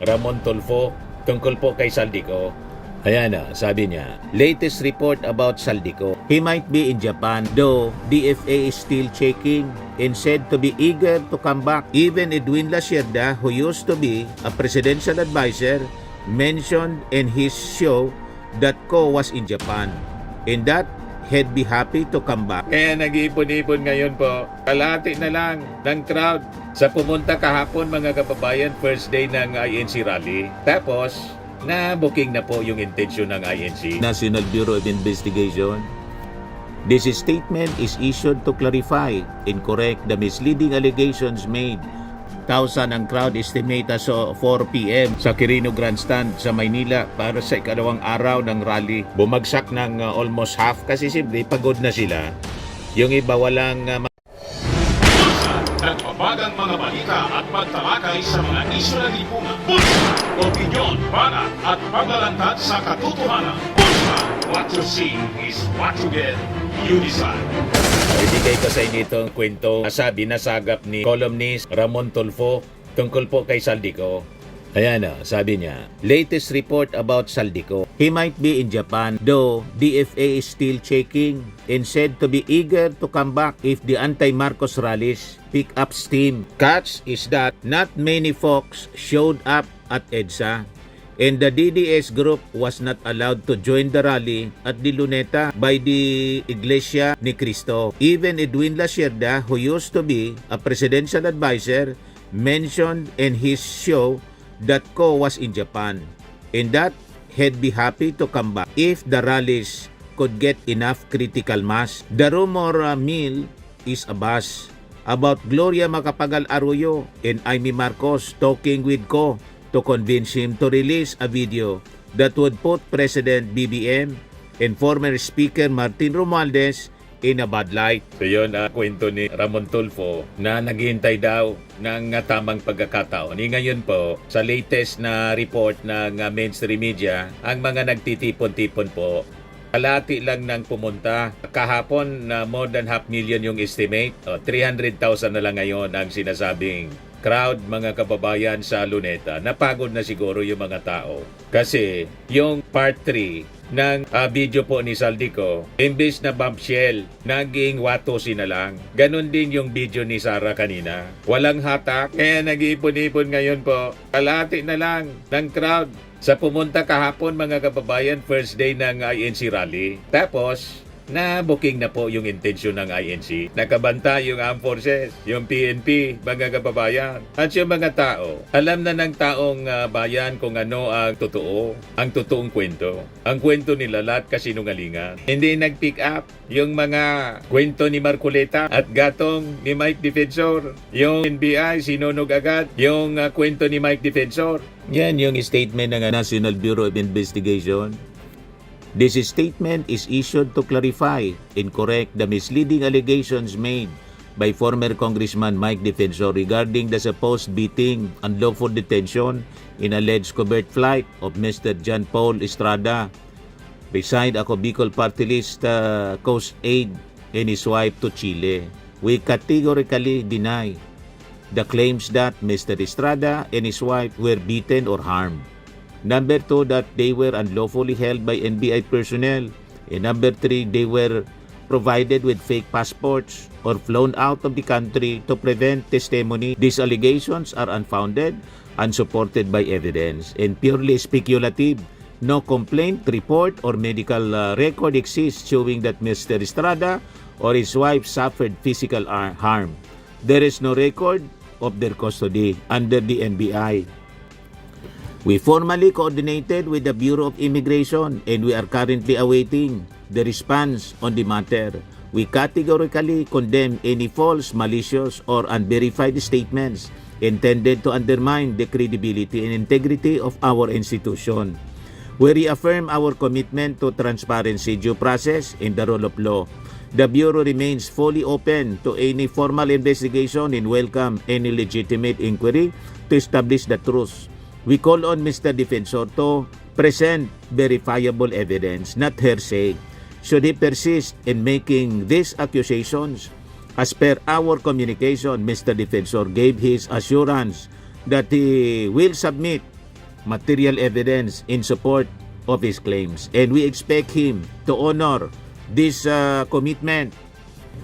Ramon Tulfo tungkol po kay Saldico. Ayan na, sabi niya, latest report about Saldico. He might be in Japan, though DFA is still checking and said to be eager to come back. Even Edwin Lasierda, who used to be a presidential advisor, mentioned in his show that Ko was in Japan and that he'd be happy to come back. Kaya nag-iipon-ipon ngayon po, kalahati na lang ng crowd sa pumunta kahapon mga kababayan, first day ng INC rally. Tapos, na-booking na po yung intention ng INC. National Bureau of Investigation. This statement is issued to clarify and correct the misleading allegations made. 1,000 ang crowd estimate as of 4 p.m. sa Quirino Grandstand sa Maynila para sa ikalawang araw ng rally. Bumagsak ng almost half kasi siyempre pagod na sila. Yung iba walang nagbabagang mga balita at pagtalakay sa mga isyu ng lipunan. Bulsa! Opinyon, banat at paglalantad sa katotohanan. Bulsa! What you see is what you get. You decide. Ibigay ko sa inyo itong kwento na sabi na sagap ni columnist Ramon Tulfo tungkol po kay Saldico. Ayan na, sabi niya, latest report about Saldico. He might be in Japan, though DFA is still checking and said to be eager to come back if the anti-Marcos rallies pick up steam. Catch is that not many folks showed up at EDSA and the DDS group was not allowed to join the rally at the Luneta by the Iglesia ni Cristo. Even Edwin Lasierda, who used to be a presidential advisor, mentioned in his show that Ko was in Japan and that he'd be happy to come back if the rallies could get enough critical mass. The rumor mill is a buzz about Gloria Macapagal Arroyo and Amy Marcos talking with Ko to convince him to release a video that would put President BBM and former Speaker Martin Romualdez in a bad light. So yun kwento ni Ramon Tulfo na naghihintay daw ng tamang pagkakataon. Ngayon po, sa latest na report ng mainstream media, ang mga nagtitipon-tipon po, kalahati lang ng pumunta. Kahapon na more than 500,000 yung estimate. 300,000 na lang ngayon ang sinasabing crowd mga kababayan sa Luneta. Napagod na siguro yung mga tao. Kasi yung part 3 ng video po ni Saldico, imbes na bombshell, naging watosi na lang. Ganon din yung video ni Sara kanina. Walang hatak, kaya nag-iipon-ipon ngayon po. Kalahati na lang ng crowd sa pumunta kahapon mga kababayan, first day ng INC rally. Tapos, na-booking na po yung intensyon ng INC. Nakabanta yung Armed Forces, yung PNP, mga kababayan. At yung mga tao, alam na ng taong bayan kung ano ang totoo, ang totoong kwento. Ang kwento nila lahat kasinungalingan. Hindi nag-pick up yung mga kwento ni Marcoleta at gatong ni Mike Defensor. Yung NBI, sinunog agad yung kwento ni Mike Defensor. Yan yung statement ng National Bureau of Investigation. This statement is issued to clarify and correct the misleading allegations made by former Congressman Mike Defensor regarding the supposed beating, unlawful detention, and alleged covert flight of Mr. John Paul Estrada, beside ako Bicol Party List Coast Aid and his wife to Chile. We categorically deny the claims that Mr. Estrada and his wife were beaten or harmed. Number 2, that they were unlawfully held by NBI personnel. And number 3, they were provided with fake passports or flown out of the country to prevent testimony. These allegations are unfounded, unsupported by evidence, and purely speculative. No complaint, report, or medical record exists showing that Mr. Estrada or his wife suffered physical harm. There is no record of their custody under the NBI. We formally coordinated with the Bureau of Immigration and we are currently awaiting the response on the matter. We categorically condemn any false, malicious, or unverified statements intended to undermine the credibility and integrity of our institution. We reaffirm our commitment to transparency, due process, and the rule of law. The Bureau remains fully open to any formal investigation and welcome any legitimate inquiry to establish the truth. We call on Mr. Defensor to present verifiable evidence, not hearsay. Should he persist in making these accusations, as per our communication, Mr. Defensor gave his assurance that he will submit material evidence in support of his claims, and we expect him to honor this commitment.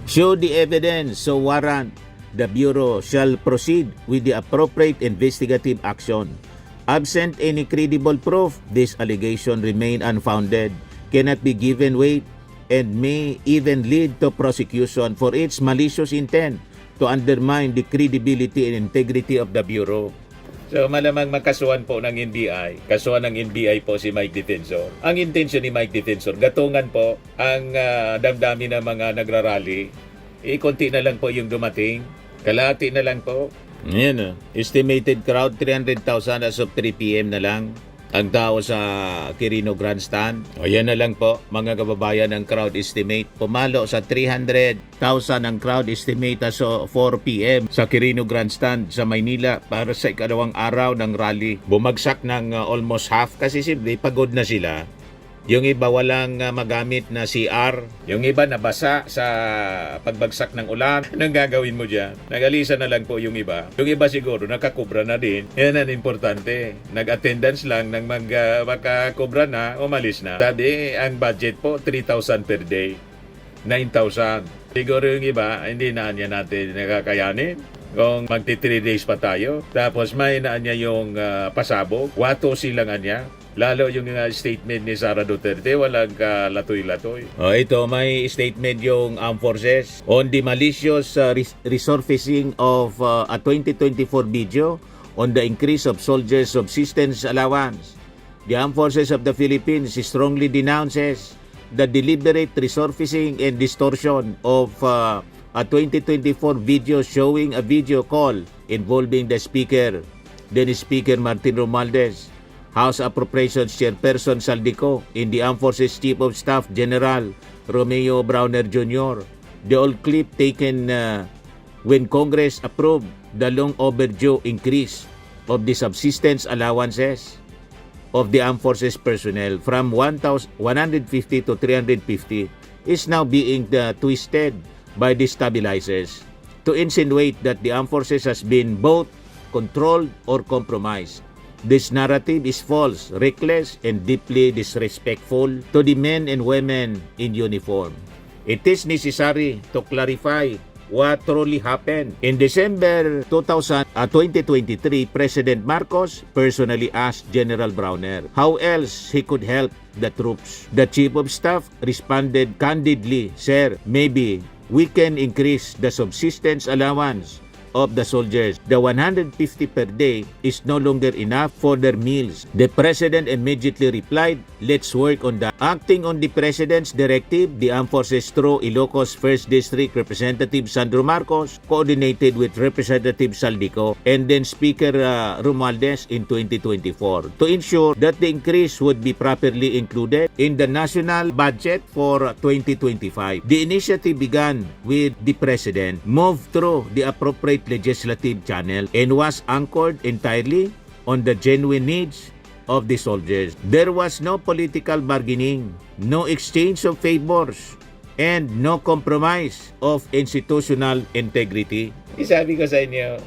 Should the evidence so warrant, the Bureau shall proceed with the appropriate investigative action. Absent any credible proof, this allegation remain unfounded, cannot be given weight, and may even lead to prosecution for its malicious intent to undermine the credibility and integrity of the Bureau. So malamang makasuhan po ng NBI. Kasuhan ng NBI po si Mike Defensor. Ang intensyon ni Mike Defensor, gatungan po ang damdamin ng mga nagrarally. Konti na lang po yung dumating. Kalahati na lang po. Yan, estimated crowd 300,000 as of 3 p.m. na lang ang tao sa Quirino Grandstand. O yan na lang po, mga kababayan, ang crowd estimate. Pumalo sa 300,000 ang crowd estimate as of 4 p.m. sa Quirino Grandstand sa Maynila para sa ikalawang araw ng rally. Bumagsak ng almost half kasi simple, pagod na sila. Yung iba walang magamit na CR. Yung iba nabasa sa pagbagsak ng ulan. Anong gagawin mo dyan? Nag-alisa na lang po yung iba. Yung iba siguro nakakubra na din. Yan ang importante. Nag-attendance lang nang makakubra na, umalis na. Sabi, ang budget po 3,000 per day. 9,000. Siguro yung iba, hindi na niya natin nakakayanin. Kung magti 3 days pa tayo. Tapos may na niya yung pasabog. Wato silang niya. Lalo yung statement ni Sara Duterte, walang latoy-latoy. Ito, may statement yung Armed Forces on the malicious resurfacing of a 2024 video on the increase of soldiers' subsistence allowance. The Armed Forces of the Philippines strongly denounces the deliberate resurfacing and distortion of a 2024 video showing a video call involving the Speaker, then Speaker Martin Romualdez, House Appropriations Chairperson Saldico, in the Armed Forces Chief of Staff General Romeo Browner Jr. The old clip taken when Congress approved the long overdue increase of the subsistence allowances of the Armed Forces personnel from 150 to 350 is now being twisted by the stabilizers to insinuate that the Armed Forces has been both controlled or compromised. This narrative is false, reckless, and deeply disrespectful to the men and women in uniform. It is necessary to clarify what truly happened. In December 2023, President Marcos personally asked General Browner how else he could help the troops. The Chief of Staff responded candidly, "Sir, maybe we can increase the subsistence allowance of the soldiers. The 150 per day is no longer enough for their meals." The President immediately replied, "Let's work on that." Acting on the President's directive, the Armed Forces through Ilocos 1st District Representative Sandro Marcos coordinated with Representative Saldico and then Speaker Romualdez in 2024 to ensure that the increase would be properly included in the national budget for 2025. The initiative began with the President, moved through the appropriate legislative channel, and was anchored entirely on the genuine needs of the soldiers. There was no political bargaining, no exchange of favors, and no compromise of institutional integrity. Isabi ko sa inyo,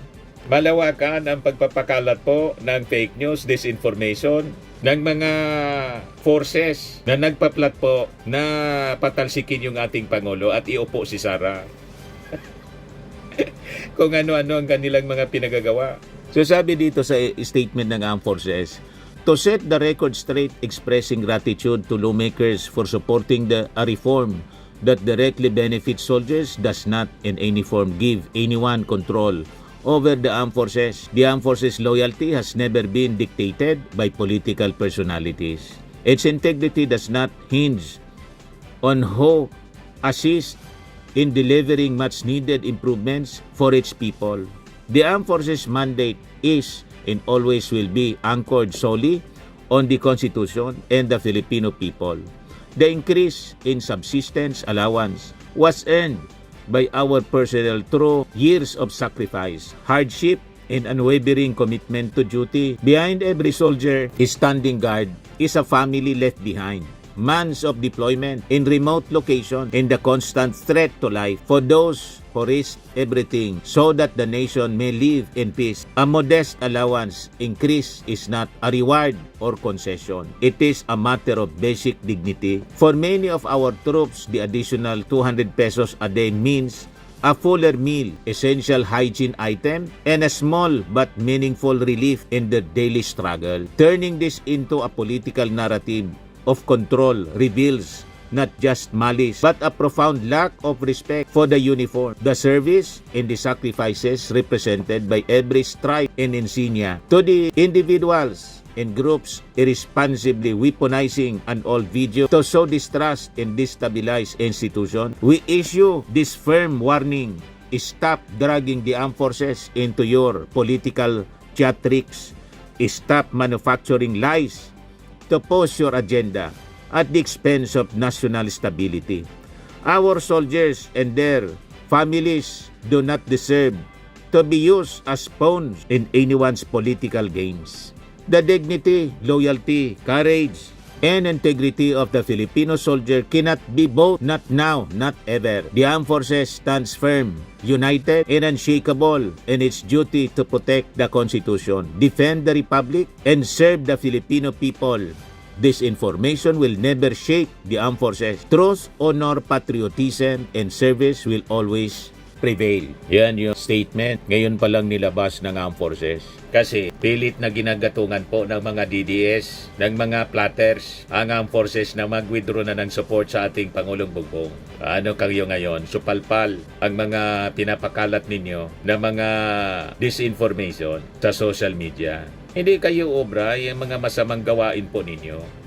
malawakan ang pagpapakalat po ng fake news, disinformation ng mga forces na nagpaplat po na patalsikin yung ating Pangulo at iupo si Sara. Kung ano-ano ang kanilang mga pinagagawa. So sabi dito sa statement ng Armed Forces, to set the record straight, expressing gratitude to lawmakers for supporting a reform that directly benefits soldiers does not in any form give anyone control over the Armed Forces. The Armed Forces loyalty has never been dictated by political personalities. Its integrity does not hinge on who assists in delivering much needed improvements for its people. The Armed Forces mandate is and always will be anchored solely on the Constitution and the Filipino people. The increase in subsistence allowance was earned by our personnel through years of sacrifice, hardship, and unwavering commitment to duty. Behind every soldier is standing guard is a family left behind. months of deployment in remote location and the constant threat to life for those who risk everything so that the nation may live in peace. A modest allowance increase is not a reward or concession. It is a matter of basic dignity. For many of our troops, the additional 200 pesos a day means a fuller meal, essential hygiene item, and a small but meaningful relief in their daily struggle. Turning this into a political narrative of control reveals not just malice, but a profound lack of respect for the uniform, the service, and the sacrifices represented by every stripe and insignia. To the individuals and groups irresponsibly weaponizing an old video to sow distrust and destabilize institution, we issue this firm warning: stop dragging the armed forces into your political theatrics. Stop manufacturing lies to push your agenda at the expense of national stability. Our soldiers and their families do not deserve to be used as pawns in anyone's political games. The dignity, loyalty, courage, and integrity of the Filipino soldier cannot be both, not now, not ever. The armed forces stands firm, united, and unshakable in its duty to protect the Constitution, defend the Republic, and serve the Filipino people. This information will never shake the armed forces. Truth, honor, patriotism, and service will always prevail. Yan yung statement ngayon pa lang nilabas ng armed forces. Kasi pilit na ginagatungan po ng mga DDS, ng mga plotters, ang armed forces na mag-withdraw na ng support sa ating Pangulong Bongbong. Ano kayo ngayon? Supalpal ang mga pinapakalat ninyo na mga disinformation sa social media. Hindi kayo obra yung mga masamang gawain po ninyo.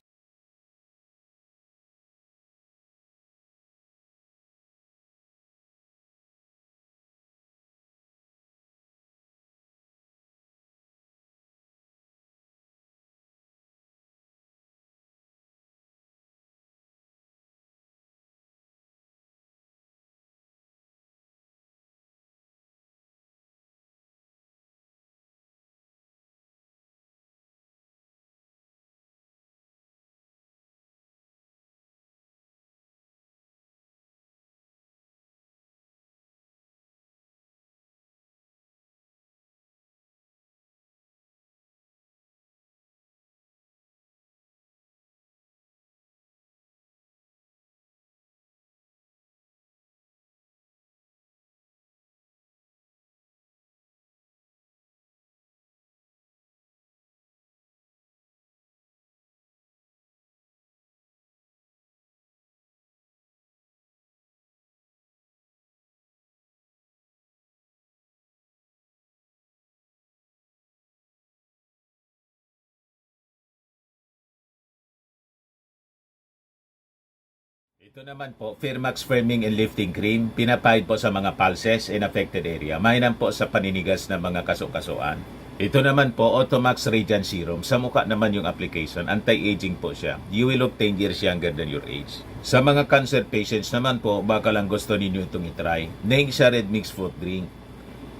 Ito naman po, Firmax Firming and Lifting Cream, pinapahid po sa mga pulses in affected area. Mainam po sa paninigas ng mga kaso-kasuan. Ito naman po, Automax Radiant Serum. Sa mukha naman yung application, anti-aging po siya. You will look 10 years younger than your age. Sa mga cancer patients naman po, baka lang gusto ninyo itong itry. Neng siya red mixed fruit drink.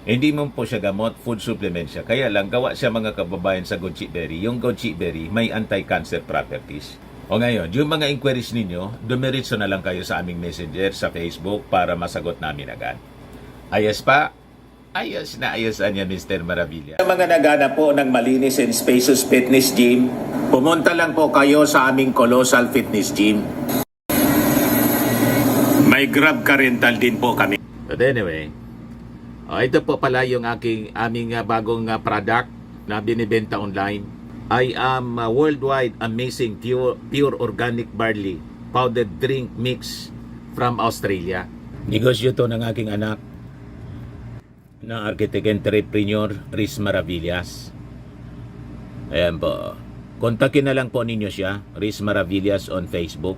Hindi mo po siya gamot, food supplement siya. Kaya lang, gawa siya mga kababayan sa goji berry. Yung goji berry may anti-cancer properties. O ngayon, yung mga inquiries ninyo, dumiritso na lang kayo sa aming messenger sa Facebook para masagot namin agad. Ayos pa? Ayos na ayos niya, Mr. Maravilla. Sa mga nagana po ng malinis and spacious fitness gym, pumunta lang po kayo sa aming Colossal Fitness Gym. May Grab car rental din po kami. But anyway, ito po pala yung aming bagong product na binibenta online. I am worldwide amazing pure organic barley powdered drink mix from Australia. Negosyo to ng aking anak na architect entrepreneur Riz Maravillas. Ayan po. Kontakin na lang po ninyo siya, Riz Maravillas on Facebook.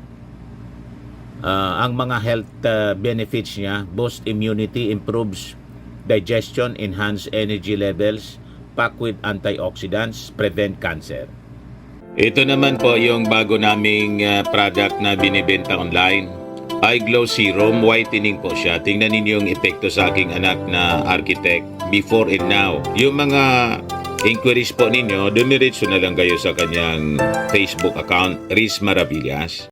Ang mga health benefits niya: boost immunity, improves digestion, enhance energy levels, packed with antioxidants, prevent cancer. Ito naman po yung bago naming product na binibenta online. Eye Glow Serum, whitening po siya. Tingnan ninyo yung epekto sa aking anak na architect before and now. Yung mga inquiries po ninyo, dumiretso na lang kayo sa kanyang Facebook account, Riz Maravillas.